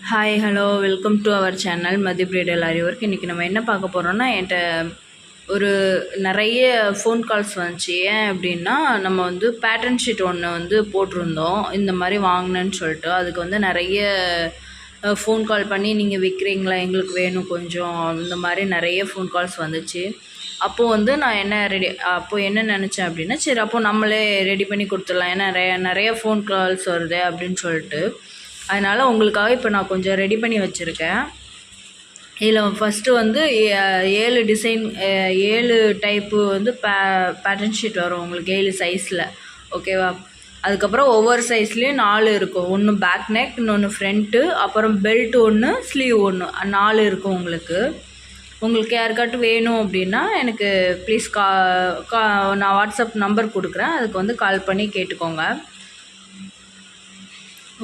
Hi hello welcome to our channel Mathi bridal aari work. இன்றைக்கி நம்ம என்ன பார்க்க போகிறோம்னா, என்கிட்ட ஒரு நிறைய ஃபோன் கால்ஸ் வந்துச்சு. ஏன் அப்படின்னா, நம்ம வந்து பேட்டர்ன் ஷீட் ஒன்று போட்டிருந்தோம் இந்த மாதிரி வாங்கினேன்னு சொல்லிட்டு. அதுக்கு நிறைய ஃபோன் கால் பண்ணி நீங்கள் விற்கிறீங்களா, எங்களுக்கு வேணும் கொஞ்சம், இந்த மாதிரி நிறைய ஃபோன் கால்ஸ் வந்துச்சு. அப்போது நான் அப்போது என்ன நினச்சேன் அப்படின்னா, சரி அப்போது நம்மளே ரெடி பண்ணி கொடுத்துடலாம், ஏன்னா நிறைய ஃபோன் கால்ஸ் வருது அப்படின்னு சொல்லிட்டு. அதனால் உங்களுக்காக இப்போ நான் கொஞ்சம் ரெடி பண்ணி வச்சுருக்கேன். இதில் first 7 design 7 type pattern sheet வரும் உங்களுக்கு 7 சைஸில், ஓகேவா? அதுக்கப்புறம் ஒவ்வொரு சைஸ்லேயும் 4 இருக்கும். ஒன்று பேக் நெக், இன்னொன்று ஃப்ரண்ட்டு, அப்புறம் பெல்ட் ஒன்று, ஸ்லீவ் ஒன்று, 4 இருக்கும் உங்களுக்கு யாருக்காட்டும் வேணும் அப்படின்னா எனக்கு ப்ளீஸ் நான் வாட்ஸ்அப் நம்பர் கொடுக்குறேன், அதுக்கு கால் பண்ணி கேட்டுக்கோங்க.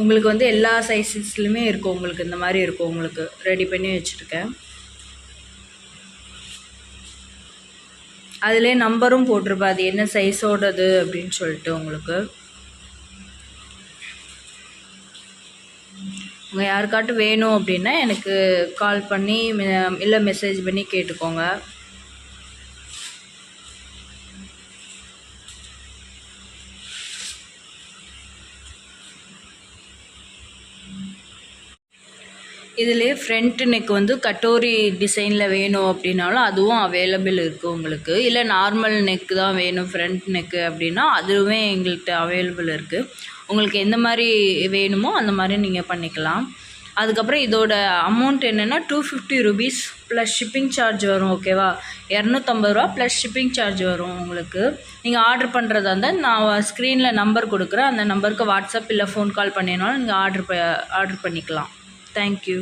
உங்களுக்கு எல்லா சைஸஸ்லையுமே இருக்கும், உங்களுக்கு இந்த மாதிரி இருக்கும், உங்களுக்கு ரெடி பண்ணி வச்சுருக்கேன். அதிலே நம்பரும் போட்டிருப்பேன், அது என்ன சைஸோடது அப்படின்னு சொல்லிட்டு. உங்களுக்கு உங்கள் யாருக்காட்டும் வேணும் அப்படின்னா எனக்கு கால் பண்ணி இல்லை மெசேஜ் பண்ணி கேட்டுக்கோங்க. இதிலே ஃப்ரண்ட் நெக் கட்டோரி டிசைனில் வேணும் அப்படின்னாலும் அதுவும் அவைலபிள் இருக்குது உங்களுக்கு. இல்லை நார்மல் நெக் தான் வேணும் ஃப்ரண்ட் நெக்கு அப்படின்னா அதுவுமே எங்கள்கிட்ட அவைலபிள் இருக்குது. உங்களுக்கு எந்த மாதிரி வேணுமோ அந்த மாதிரி நீங்கள் பண்ணிக்கலாம். அதுக்கப்புறம் இதோட அமௌண்ட் என்னென்னா 250 ருபீஸ் ப்ளஸ் ஷிப்பிங் சார்ஜ் வரும், ஓகேவா? 250 ரூபா ப்ளஸ் ஷிப்பிங் சார்ஜ் வரும் உங்களுக்கு. நீங்கள் ஆர்டர் பண்ணுறதா இருந்தால் நான் ஸ்க்ரீனில் நம்பர் கொடுக்குறேன், அந்த நம்பருக்கு வாட்ஸ்அப் இல்லை ஃபோன் கால் பண்ணினாலும் நீங்கள் ஆர்டர் பண்ணிக்கலாம். Thank you.